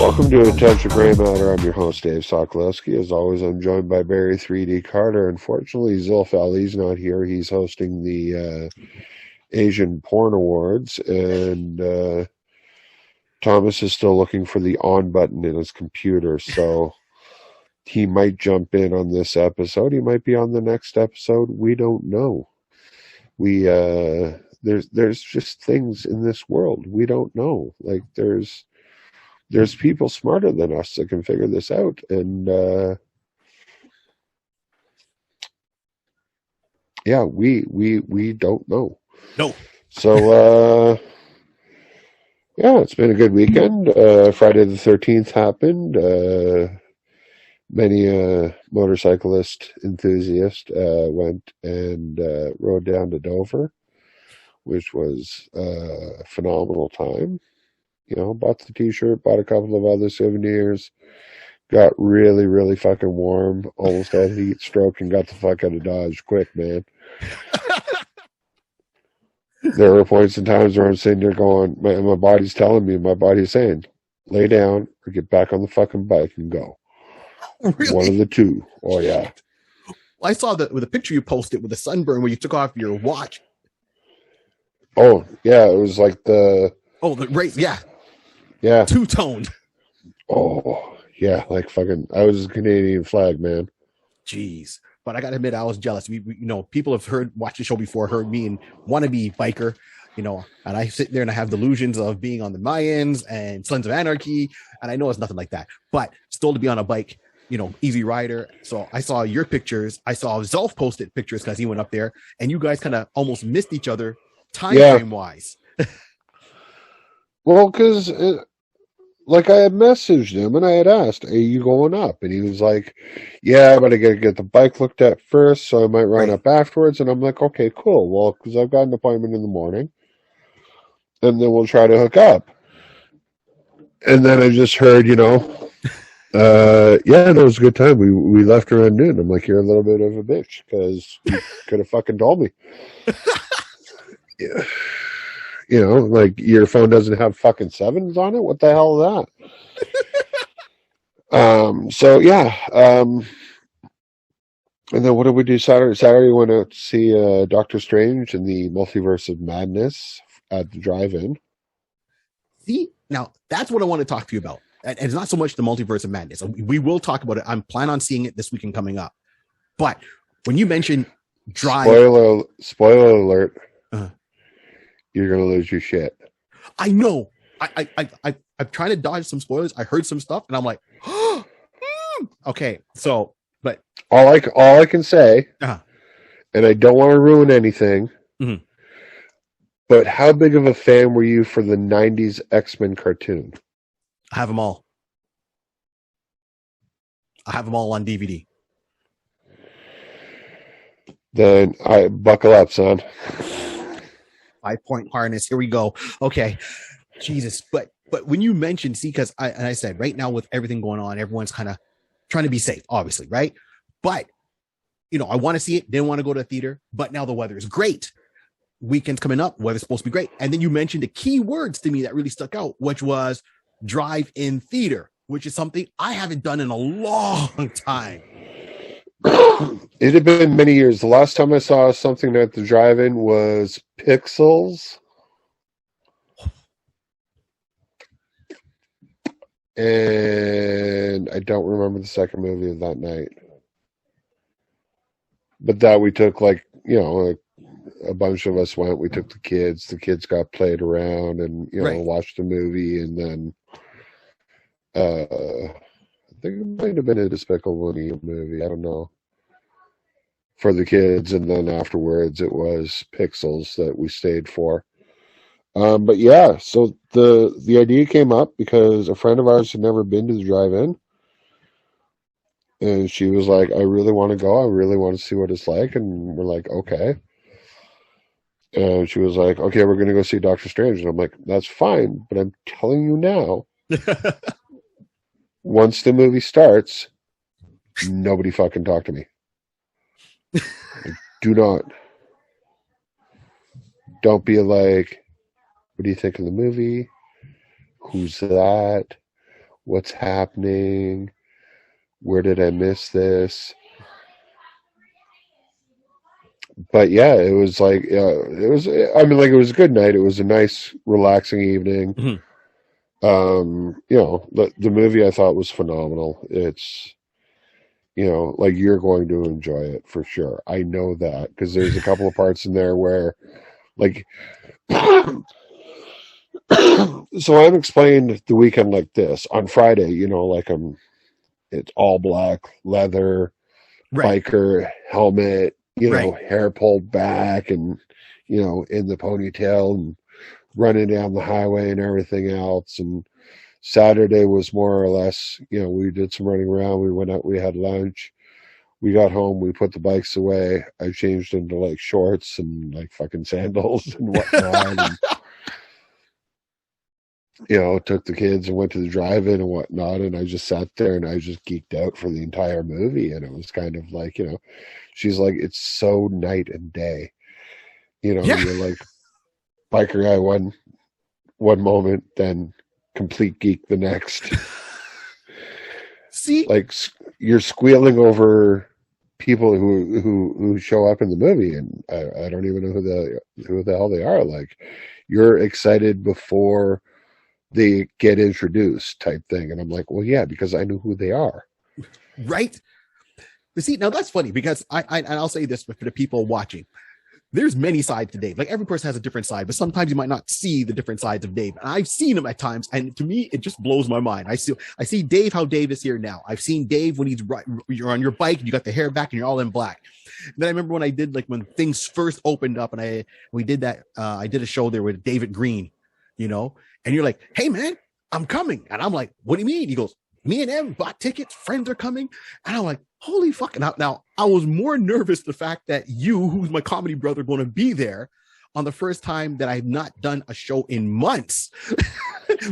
Welcome to Attention Gray Matter. I'm your host, Dave Sokolowski. As always, I'm joined by Barry 3D Carter. Unfortunately, Zulf Ali's not here. He's hosting the Asian Porn Awards, and Thomas is still looking for the on button in his computer, so he might jump in on this episode. He might be on the next episode. We don't know. There's just things in this world we don't know. Like there's people smarter than us that can figure this out, and yeah, we don't know. No. So yeah, it's been a good weekend. Friday the 13th happened. Many motorcyclist enthusiast went and rode down to Dover, which was a phenomenal time. You know, bought the t-shirt, bought a couple of other souvenirs, got really, really fucking warm, almost had a heat stroke, and got the fuck out of Dodge quick, man. There were points in times where I'm sitting there going, my body's telling me, my body's saying, lay down or get back on the fucking bike and go. Really? One of the two. Oh, yeah. Well, I saw the picture you posted with the sunburn where you took off your watch. Oh, yeah, it was like the race, yeah. Yeah. Two-toned. Oh, yeah, like fucking, I was a Canadian flag, man. Jeez. But I got to admit, I was jealous. We people have watched the show before, heard me and wannabe biker, and I sit there and I have delusions of being on the Mayans and Sons of Anarchy, and I know it's nothing like that. But still to be on a bike, easy rider. So I saw your pictures. I saw Zelf posted pictures because he went up there, and you guys kind of almost missed each other time frame wise. Well, because like I had messaged him and I had asked, are you going up? And he was like, yeah, but I got to get the bike looked at first, so I might run up afterwards. And I'm like, okay, cool. Well, because I've got an appointment in the morning, and then we'll try to hook up. And then I just heard, yeah, it was a good time. We left around noon. I'm like, you're a little bit of a bitch because you could have fucking told me. Yeah. Like your phone doesn't have fucking sevens on it. What the hell is that? So yeah. And then what did we do Saturday? Saturday we went out to see Doctor Strange and the Multiverse of Madness at the drive-in. See, now that's what I want to talk to you about. And it's not so much the Multiverse of Madness. We will talk about it. I'm planning on seeing it this weekend coming up. But when you mentioned drive, spoiler alert. You're gonna lose your shit. I know. I'm trying to dodge some spoilers. I heard some stuff, and I'm like, okay. So, but all I can say, and I don't want to ruin anything. Mm-hmm. But how big of a fan were you for the '90s X-Men cartoon? I have them all. I have them all on DVD. Then I buckle up, son. 5-point harness. Here we go. Okay. Jesus. But when you mentioned, because I said right now with everything going on, everyone's kind of trying to be safe, obviously, right? But, I want to see it. Didn't want to go to a theater, but now the weather is great. Weekend's coming up. Weather's supposed to be great. And then you mentioned the key words to me that really stuck out, which was drive-in theater, which is something I haven't done in a long time. It had been many years. The last time I saw something at the drive-in was Pixels. And I don't remember the second movie of that night. But that we took a bunch of us went. We took the kids. The kids got played around and, watched the movie. And then I think it might have been a Despicable Me movie. I don't know. For the kids, and then afterwards it was Pixels that we stayed for. But yeah, so the idea came up because a friend of ours had never been to the drive-in, and she was like, I really want to go. I really want to see what it's like. And we're like, okay. And she was like, okay, we're going to go see Doctor Strange. And I'm like, that's fine, but I'm telling you now, once the movie starts, nobody fucking talk to me. Do not. Don't be like, what do you think of the movie? Who's that? what's happening? Where did I miss this? But yeah, it was like it was. I mean, like it was a good night. It was a nice, relaxing evening. Mhm. You know, the movie I thought was phenomenal. It's, you know, like you're going to enjoy it for sure. I know that because there's a couple of parts in there where, like, so I'm explained the weekend like this on Friday. You know, like it's all black leather, Right, biker helmet. You know, right. hair pulled back and you know in the ponytail and running down the highway and everything else. And Saturday was more or less, you know, we did some running around. We went out, we had lunch. We got home, we put the bikes away. I changed into like shorts and like fucking sandals and whatnot. And, you know, took the kids and went to the drive-in and whatnot. And I just sat there and I just geeked out for the entire movie. And it was kind of like, you know, she's like, it's so night and day. You know, Yeah. you're like biker guy one moment, then complete geek the next. See, Like you're squealing over people who show up in the movie, and I don't even know who the hell they are. Like you're excited before they get introduced, type thing, and I'm like, well, yeah, because I know who they are. right? But see, now that's funny because and I'll say this for the people watching. There's many sides to Dave. Like every person has a different side, but sometimes you might not see the different sides of Dave. And I've seen him at times, and to me, it just blows my mind. I see Dave how Dave is here now. I've seen Dave when you're on your bike and you got the hair back and you're all in black. Then I remember when I did like when things first opened up, and we did that. I did a show there with David Green, you know, and you're like, "Hey man, I'm coming," and I'm like, "What do you mean?" He goes, "Me and him bought tickets. Friends are coming," and I'm like, holy fuck. Now, I was more nervous the fact that you, who's my comedy brother, going to be there on the first time that I've not done a show in months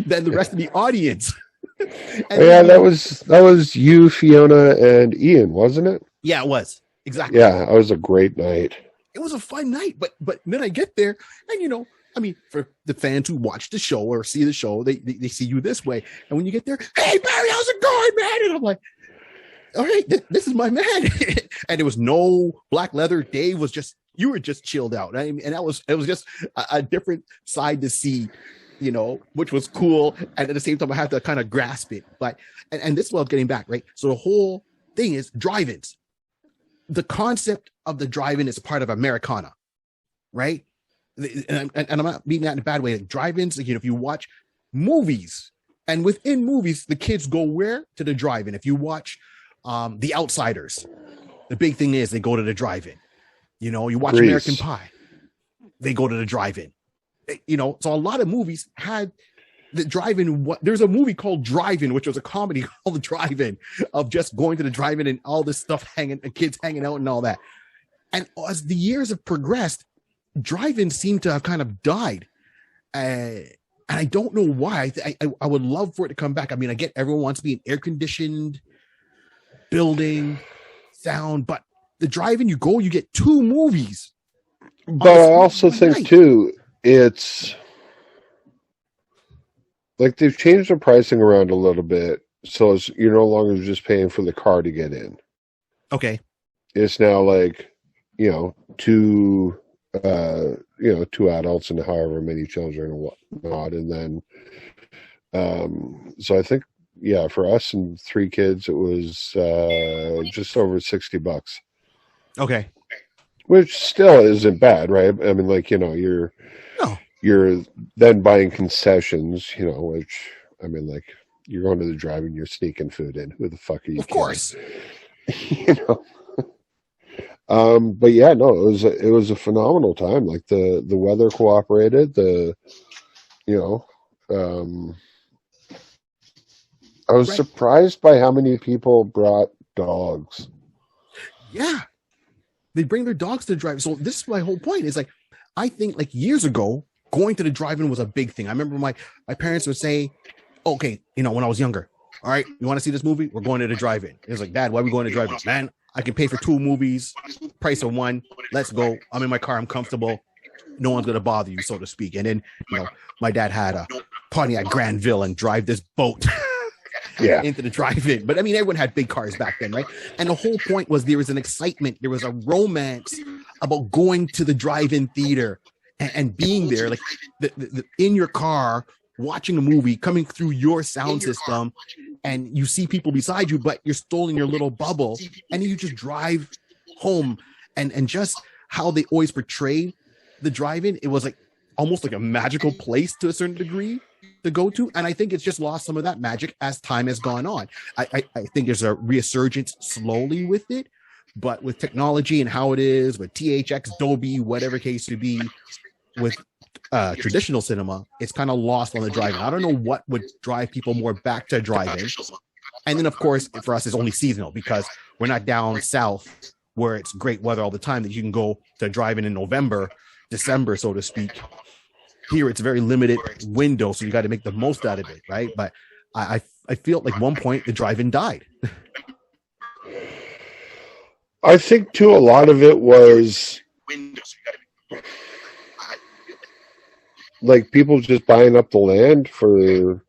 than the rest of the audience. And Yeah, then, that was you, Fiona, and Ian, wasn't it? yeah, it was exactly. Yeah, that was a great night. It was a fun night, but then I get there, and I mean, for the fans who watch the show or see the show, they see you this way, and when you get there, hey Barry, how's it going, man? And I'm like, all right, this is my man. And there was no black leather. Dave was just, you were just chilled out. I mean, and it was just a different side to see, which was cool. And at the same time, I had to kind of grasp it. But, and this is what I'm getting back, right? So the whole thing is drive-ins. The concept of the drive-in is part of Americana, right? And I'm not meaning that in a bad way. Like drive-ins, like, if you watch movies, and within movies, the kids go where? To the drive-in. If you watch The Outsiders, the big thing is they go to the drive-in. You watch Grease. American Pie, they go to the drive-in. So a lot of movies had the drive-in. There's a movie called Drive-In, which was a comedy called The Drive-In, of just going to the drive-in and all this stuff hanging, and kids hanging out and all that. And as the years have progressed, drive-in seemed to have kind of died. And I don't know why. I would love for it to come back. I mean, I get everyone wants to be an air-conditioned building, sound, but the drive-in, you go, you get two movies. But I also think too, it's like they've changed the pricing around a little bit, so you're no longer just paying for the car to get in. Okay. It's now like, two adults and however many children and whatnot, and then so I think, yeah, for us and three kids, it was just over $60. Okay. Which still isn't bad, right? I mean, like, you're then buying concessions, which, I mean, like, you're going to the drive-in, you're sneaking food in. Who the fuck are you? Of course. But yeah, no, it was a phenomenal time. Like the weather cooperated. I was surprised by how many people brought dogs. Yeah. They bring their dogs to the drive. So this is my whole point is like, I think like years ago, going to the drive-in was a big thing. I remember my parents would say, okay, when I was younger, all right, you want to see this movie? We're going to the drive-in. It was like, Dad, why are we going to drive-in? Man, I can pay for 2 movies, price of 1. Let's go. I'm in my car. I'm comfortable. No one's going to bother you, so to speak. And then, my dad had a Pontiac Granville and drive this boat. Yeah. into the drive-in. But I mean, everyone had big cars back then, right? And the whole point was there was an excitement, there was a romance about going to the drive-in theater and being there, like in your car, watching a movie, coming through your sound system, and you see people beside you, but you're still in your little bubble, and you just drive home. And just how they always portrayed the drive-in, it was like almost like a magical place to a certain degree to go to. And I think it's just lost some of that magic as time has gone on. I think there's a resurgence slowly with it, but with technology and how it is with THX, Dolby, whatever case to be, with traditional cinema, it's kind of lost on the drive-in. I don't know what would drive people more back to drive-in. And then, of course, for us, it's only seasonal because we're not down south where it's great weather all the time that you can go to drive-in in November, December, so to speak. Here, it's a very limited window, so you got to make the most out of it, right? But I feel like one point the drive-in died. I think, too, a lot of it was like people just buying up the land for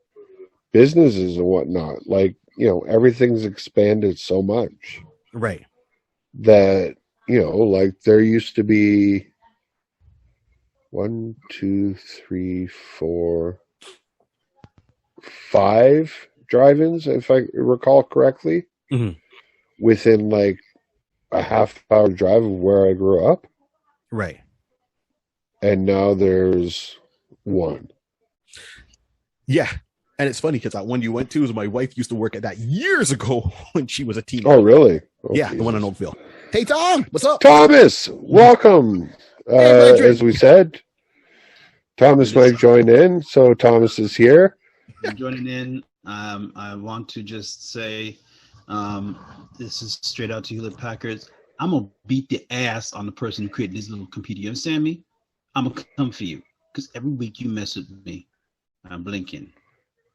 businesses and whatnot. Like, you know, everything's expanded so much. Right. That, you know, like there used to be 1, 2, 3, 4, 5 drive-ins, if I recall correctly, within like a half-hour drive of where I grew up. Right. And now there's 1. Yeah. And it's funny because that one you went to is my wife used to work at that years ago when she was a teenager. Oh, really? Oh, yeah, Jesus. The one in Oakville. Hey, Tom, what's up? Thomas, welcome. As we said, Thomas might join in, so Thomas is here. I'm joining in. I want to just say, this is straight out to Hewlett Packard. I'm going to beat the ass on the person who created this little computer. You understand me? I'm going to come for you because every week you mess with me. I'm blinking.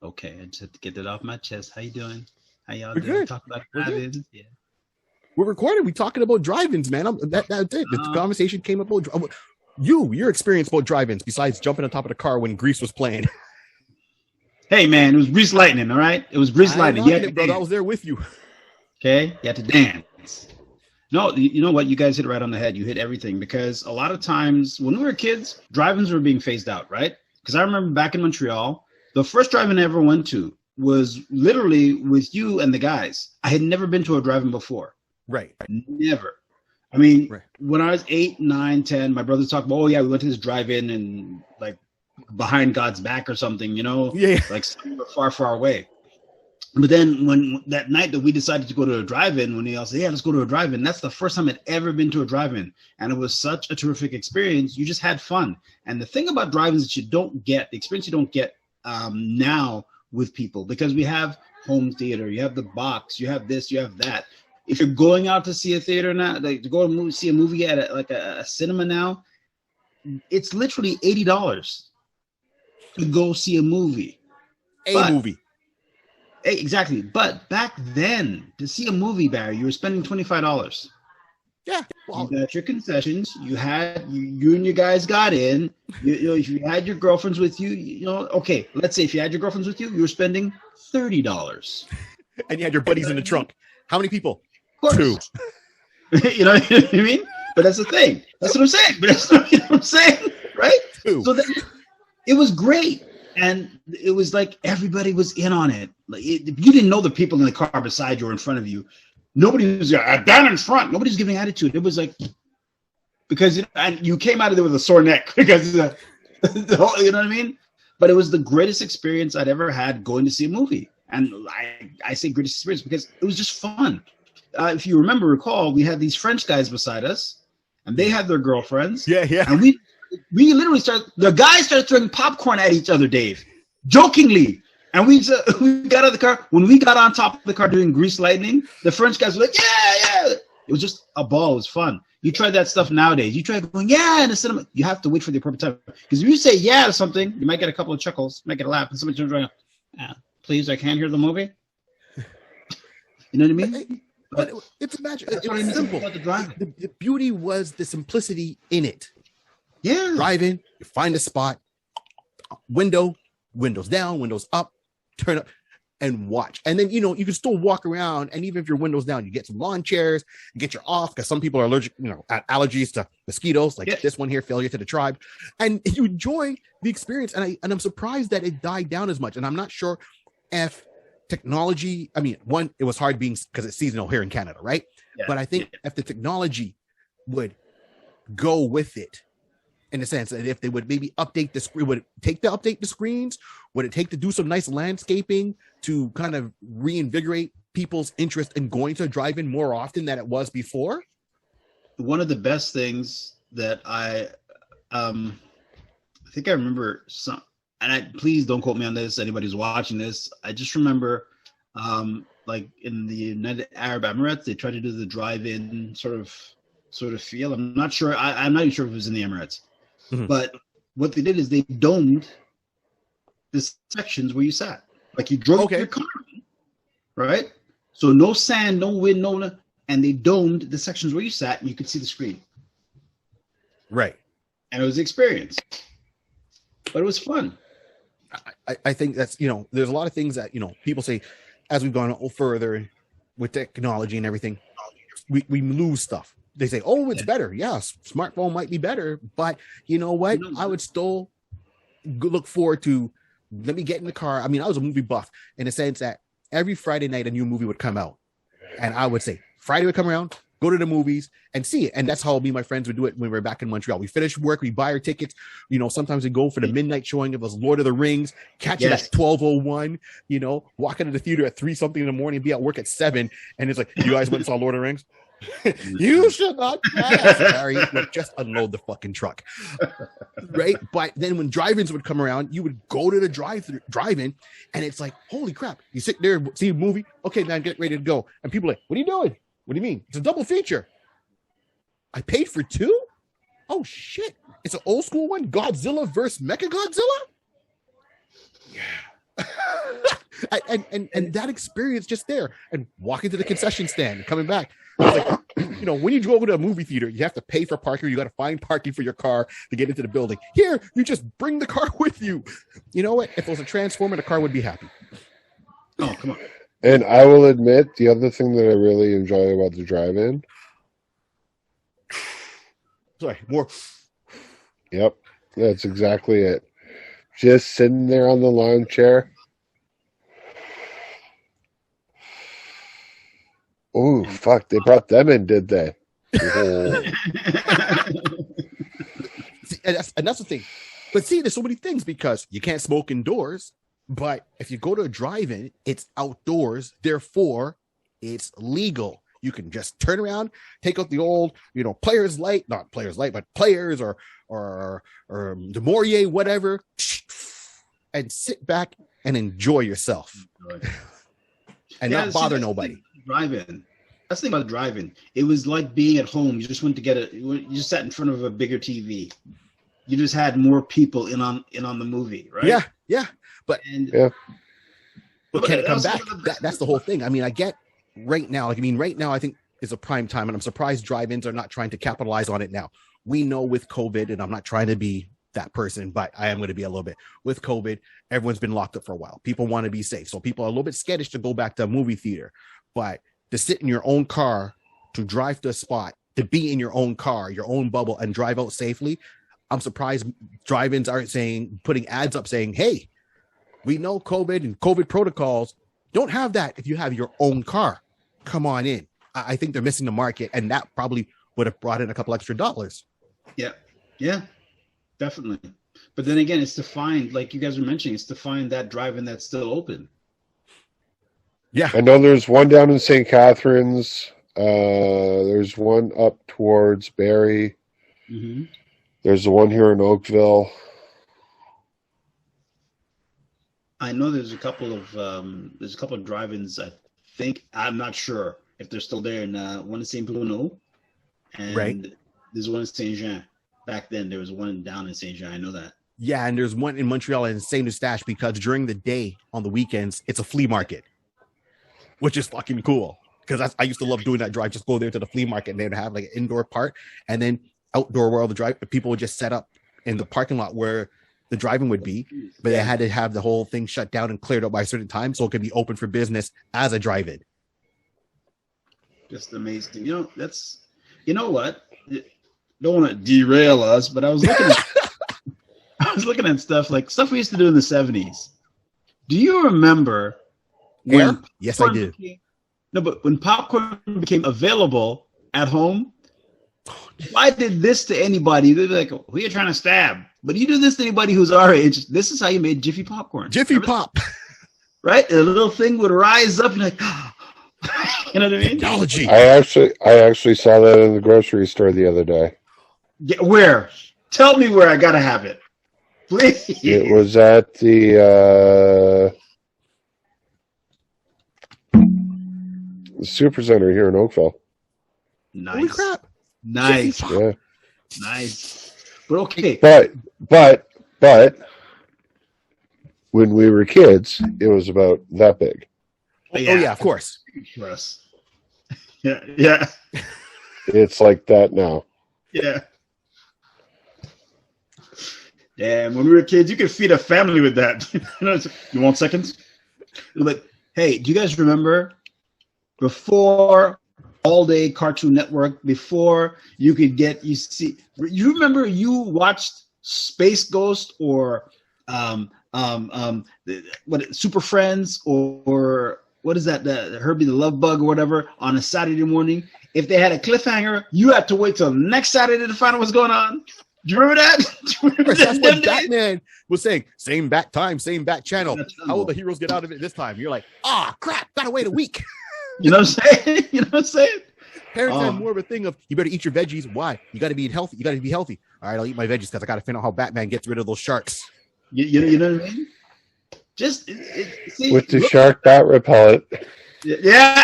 Okay, I just have to get that off my chest. How you doing? How y'all We're doing? good. Talk about drive-ins. Yeah. We're recording. We're talking about drive-ins, man. That's it. The conversation came about your experience about drive-ins, besides jumping on top of the car when Grease was playing. Hey, man, it was Grease Lightning, all right? It was Grease Lightning. Yeah, brother, I was there with you. Okay, you had to dance. No, you know what? You guys hit it right on the head. You hit everything because a lot of times when we were kids, drive-ins were being phased out, right? Because I remember back in Montreal, the first drive-in I ever went to was literally with you and the guys. I had never been to a drive-in before. Right. Never. I mean, when I was 8, 9, 10, my brothers talked about, oh, yeah, we went to this drive-in and like behind God's back or something, you know? Yeah. Like somewhere far, far away. But then when that night that we decided to go to a drive-in, when they all said, yeah, let's go to a drive-in, that's the first time I'd ever been to a drive-in. And it was such a terrific experience. You just had fun. And the thing about drive-ins that you don't get, the experience you don't get now with people, because we have home theater, you have the box, you have this, you have that. If you're going out to see a theater now, like to go and see a movie at a cinema now, it's literally $80 to go see a movie. Movie. Exactly. But back then, to see a movie, Barry, you were spending $25. Yeah. Well, you got your concessions. You and your guys got in. You know, if you had your girlfriends with you, you know, okay, let's say if you had your girlfriends with you, you were spending $30. And you had your buddies in the trunk. How many people? Of course. 2. You know what I mean? But that's the thing. That's what I'm saying. But that's what I'm saying, right? 2. So then, it was great. And it was like everybody was in on it. Like you didn't know the people in the car beside you or in front of you. Nobody was down in front. Nobody's giving attitude. It was like, because you came out of there with a sore neck because you know what I mean? But it was the greatest experience I'd ever had going to see a movie. And I say greatest experience because it was just fun. If you recall, we had these French guys beside us and they had their girlfriends. Yeah. And we literally the guys started throwing popcorn at each other, Dave, jokingly. And we got out of the car. When we got on top of the car doing Grease Lightning, the French guys were like, yeah. It was just a ball. It was fun. You try that stuff nowadays. You try going, yeah, in the cinema. You have to wait for the appropriate time. Because if you say yeah to something, you might get a couple of chuckles, might get a laugh, and somebody turns around, please, I can't hear the movie. You know what I mean? But it's magic. It's simple. About the drive-in. The beauty was the simplicity in it. Yeah. Drive in, you find a spot, windows down, windows up, turn up. and watch. And then, you can still walk around. And even if your window's down, you get some lawn chairs, you get your off, because some people are allergic, allergies to mosquitoes, like this one here, failure to the tribe. And you enjoy the experience. And I'm surprised that it died down as much. And I'm not sure if technology, one, it was hard being, because it's seasonal here in Canada, right? Yeah. But I think if the technology would go with it, in the sense that if they would maybe update the screen, would it take to update the screens? Would it take to do some nice landscaping to kind of reinvigorate people's interest in going to drive-in more often than it was before? One of the best things that I think I remember some, and please don't quote me on this, anybody who's watching this. I just remember like in the United Arab Emirates, they tried to do the drive-in sort of feel. I'm not sure. I'm not even sure if it was in the Emirates. Mm-hmm. But what they did is they domed the sections where you sat. Like you drove your car, right? So no sand, no wind, and they domed the sections where you sat and you could see the screen. Right. And it was an experience. But it was fun. I think that's, there's a lot of things that, people say as we've gone further with technology and everything, we lose stuff. They say, oh, it's better. Yeah, smartphone might be better. But you know what? I would still look forward to, let me get in the car. I was a movie buff in the sense that every Friday night a new movie would come out. And I would say, Friday would come around, go to the movies and see it. And that's how me and my friends would do it when we were back in Montreal. We finish work, we buy our tickets. Sometimes we go for the midnight showing of us Lord of the Rings, catch it at 12:01, walk into the theater at 3-something in the morning, be at work at 7. And it's like, you guys went and saw Lord of the Rings? You should not pass. Harry, just unload the fucking truck. Right? But then when drive-ins would come around, you would go to the drive-in and it's like, holy crap. You sit there, see a movie. Okay, man, get ready to go. And people are like, what are you doing? What do you mean? It's a double feature. I paid for 2? Oh shit. It's an old school one. Godzilla versus Mechagodzilla? Yeah. and that experience just there. And walking to the concession stand and coming back. Like, when you drove to a movie theater, you have to pay for parking. You got to find parking for your car to get into the building. Here, you just bring the car with you. You know what? If it was a Transformer, the car would be happy. Oh, come on. And I will admit, the other thing that I really enjoy about the drive-in. Sorry, more. Yep, that's exactly it. Just sitting there on the lawn chair. Oh, fuck. They brought them in, did they? See, and that's the thing. But see, there's so many things because you can't smoke indoors. But if you go to a drive-in, it's outdoors. Therefore, it's legal. You can just turn around, take out the old, Players Light, not Players Light, but Players or the Morier, whatever, and sit back and enjoy yourself. And not bother nobody. Drive-in. That's the thing about drive-in. It was like being at home. You just went to you just sat in front of a bigger TV. You just had more people in on the movie, right? Yeah. But can it come back? That's the whole thing. I get right now. Right now, I think is a prime time, and I'm surprised drive-ins are not trying to capitalize on it now. We know with COVID, and I'm not trying to be that person, but I am going to be a little bit. With COVID, everyone's been locked up for a while. People want to be safe, so people are a little bit skittish to go back to a movie theater. But to sit in your own car, to drive to a spot, to be in your own car, your own bubble, and drive out safely, I'm surprised drive-ins aren't putting ads up saying, hey, we know COVID and COVID protocols. Don't have that if you have your own car. Come on in. I think they're missing the market, and that probably would have brought in a couple extra dollars. Yeah, definitely. But then again, it's to find, like you guys were mentioning, it's to find that drive-in that's still open. Yeah. I know there's one down in St. Catharines. There's one up towards Barrie. Mm-hmm. There's the one here in Oakville. I know there's a couple of drive-ins. I think, I'm not sure if they're still there. And one in St. Bruno, and there's one in Saint Jean. Back then, there was one down in Saint Jean. I know that. Yeah, and there's one in Montreal and Saint Eustache because during the day on the weekends it's a flea market, which is fucking cool. Because I used to love doing that drive. Just go there to the flea market and they'd have like an indoor part, and then outdoor where all the people would just set up in the parking lot where the drive-in would be, but they had to have the whole thing shut down and cleared up by a certain time so it could be open for business as a drive-in. Just amazing. You know what? Don't want to derail us, but I was looking at I was looking at stuff we used to do in the 70s. Do you remember when Yes, I do. But when popcorn became available at home, why did this to anybody? They'd be like, who are you trying to stab? But you do this to anybody who's our age, this is how you made Jiffy popcorn. Jiffy Pop. Right? A little thing would rise up and like, you know what I mean? Technology. I actually saw that in the grocery store the other day. Where? Tell me where I gotta have it. Please. It was at the Super Center here in Oakville. Nice. Holy crap. Nice. Yeah. Nice. But okay. But when we were kids, it was about that big. Oh yeah, of course. For us. Yeah. It's like that now. Yeah. Damn, when we were kids, you could feed a family with that. You want seconds? But hey, do you guys remember before All Day Cartoon Network, before you could you remember you watched Space Ghost or Super Friends or what is that, the Herbie the Love Bug or whatever on a Saturday morning? If they had a cliffhanger, you had to wait till next Saturday to find out what's going on. Do you remember that? That's what Batman was saying. Same bat time, same bat channel. How will the heroes get out of it this time? You're like, crap, gotta wait a week. You know what I'm saying? Parents have more of a thing of, you better eat your veggies. Why? You got to be healthy. All right, I'll eat my veggies because I got to find out how Batman gets rid of those sharks. You know what I mean? Just see, with the shark bat repellent. Yeah.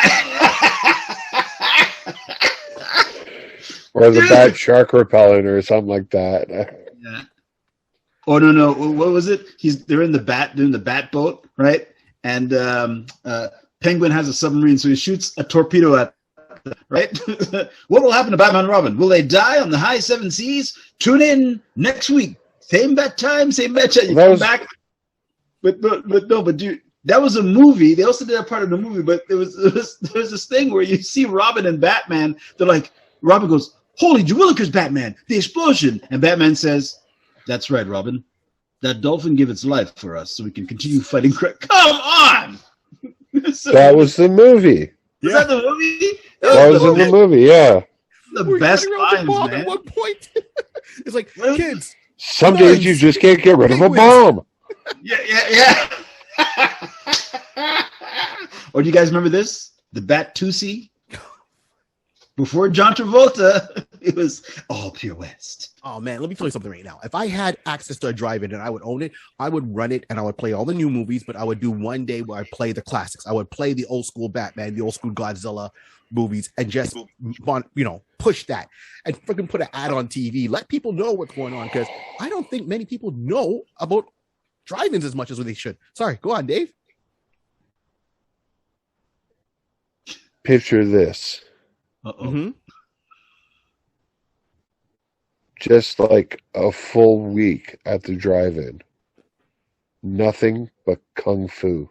Or the bat shark repellent or something like that. Yeah. Oh no! What was it? They're in the bat boat, right? And Penguin has a submarine, so he shoots a torpedo at them, right? What will happen to Batman and Robin? Will they die on the high seven seas? Tune in next week. Same bat time, same bat chat. You come back. But dude, that was a movie. They also did that part of the movie, but there was this thing where you see Robin and Batman. They're like, Robin goes, "Holy Jawillikers, Batman, the explosion." And Batman says, "That's right, Robin. That dolphin gave its life for us so we can continue fighting crime." Come on! That was the movie. Was that the movie? That was in the movie, yeah. The best lines, man. At one point. It's like, kids. Some days you just can't get rid of a bomb. Yeah. Or do you guys remember this? The Bat Tusi? Before John Travolta, it was all Pure West. Oh man, let me tell you something right now. If I had access to a drive-in and I would own it, I would run it and I would play all the new movies, but I would do one day where I play the classics. I would play the old school Batman, the old school Godzilla movies, and just push that and freaking put an ad on TV. Let people know what's going on, because I don't think many people know about drive-ins as much as they should. Sorry, go on, Dave. Picture this. Uh-oh. Mm-hmm. Just like a full week at the drive-in. Nothing but kung fu.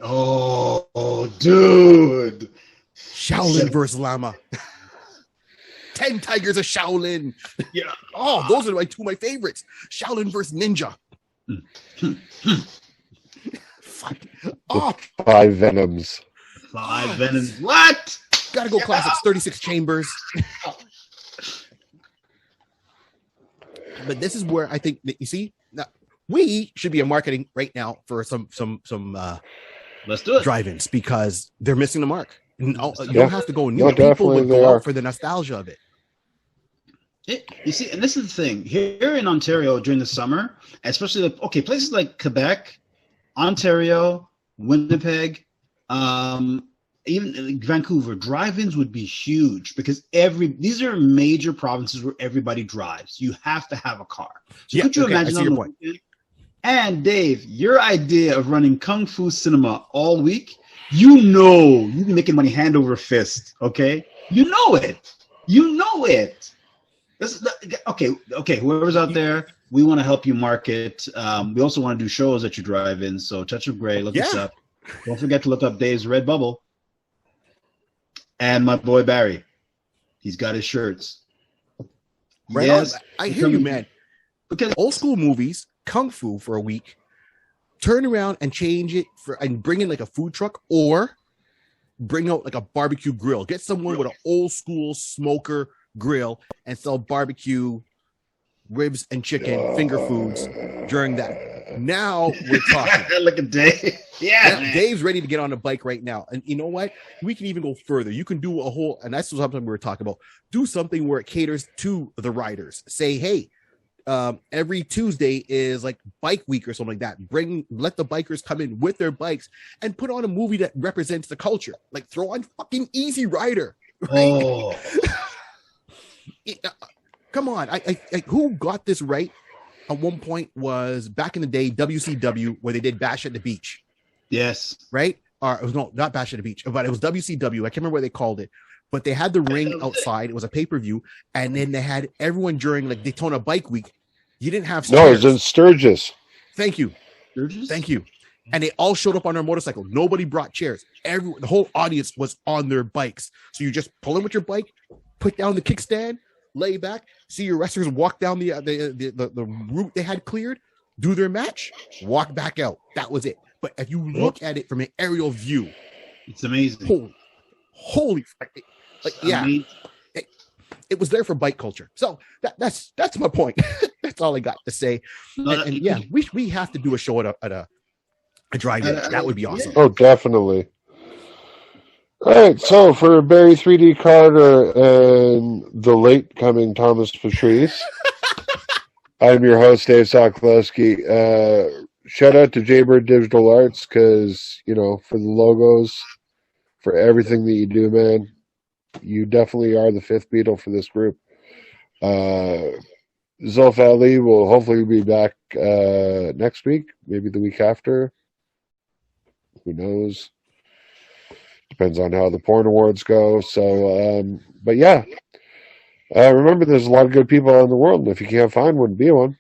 Oh, dude. Shaolin versus Lama. 10 Tigers of Shaolin. Yeah. Oh, those are two of my favorites. Shaolin versus Ninja. Fuck. Oh, 5 Venoms. 5 Venoms. What? Gotta go classics. 36 Chambers. But this is where I think that, you see, now, we should be a marketing right now for some Let's do it. drive-ins, because they're missing the mark. No, you don't have to go new. No, People definitely would they go are. out for the nostalgia of it. You see, and this is the thing here in Ontario during the summer, especially places like Quebec, Ontario, Winnipeg, even Vancouver, drive-ins would be huge, because these are major provinces where everybody drives. You have to have a car. So could you imagine on the weekend? And Dave, your idea of running Kung Fu Cinema all week, you'd be making money hand over fist. Okay, you know it. Okay. Whoever's out there, we want to help you market. We also want to do shows at your drive-in. So Touch of Gray, look us up. Don't forget to look up Dave's Red Bubble. And my boy Barry. He's got his shirts. Right on. I hear you, man. Because old school movies, Kung Fu for a week, turn around and change it and bring in like a food truck, or bring out like a barbecue grill. Get someone with an old school smoker grill and sell barbecue ribs and chicken finger foods during that. Now we're talking. Look at Dave. Yeah, Dave's ready to get on a bike right now. And you know what? We can even go further. You can do a whole, and that's something we were talking about. Do something where it caters to the riders. Say, hey, every Tuesday is like bike week or something like that. Let the bikers come in with their bikes and put on a movie that represents the culture. Like throw on fucking Easy Rider. Right? Oh. Come on. I who got this right at one point was back in the day, WCW, where they did Bash at the Beach. Yes. Right? Or it was not Bash at the Beach, but it was WCW. I can't remember what they called it. But they had the ring outside. It was a pay-per-view. And then they had everyone during like Daytona Bike Week. You didn't have No, it's in Sturgis. Thank you. Sturgis? Thank you. And they all showed up on their motorcycle. Nobody brought chairs. The whole audience was on their bikes. So you just pull in with your bike, put down the kickstand, lay back, see your wrestlers walk down the route they had cleared, do their match, walk back out. That was it. But if you look at it from an aerial view, it's amazing. Holy, yeah. It was there for bike culture. So that's my point. That's all I got to say. And yeah, we have to do a show at a drive-in. That would be awesome. Oh, definitely. All right, so for Barry 3D Carter and the late coming Thomas Patrice, I'm your host, Dave Sokolowski. Shout out to Jaybird Digital Arts because, for the logos, for everything that you do, man. You definitely are the fifth Beatle for this group. Zulf Ali will hopefully be back next week, maybe the week after. Who knows? Depends on how the porn awards go. So, but yeah. Remember, there's a lot of good people in the world, and if you can't find one, be one.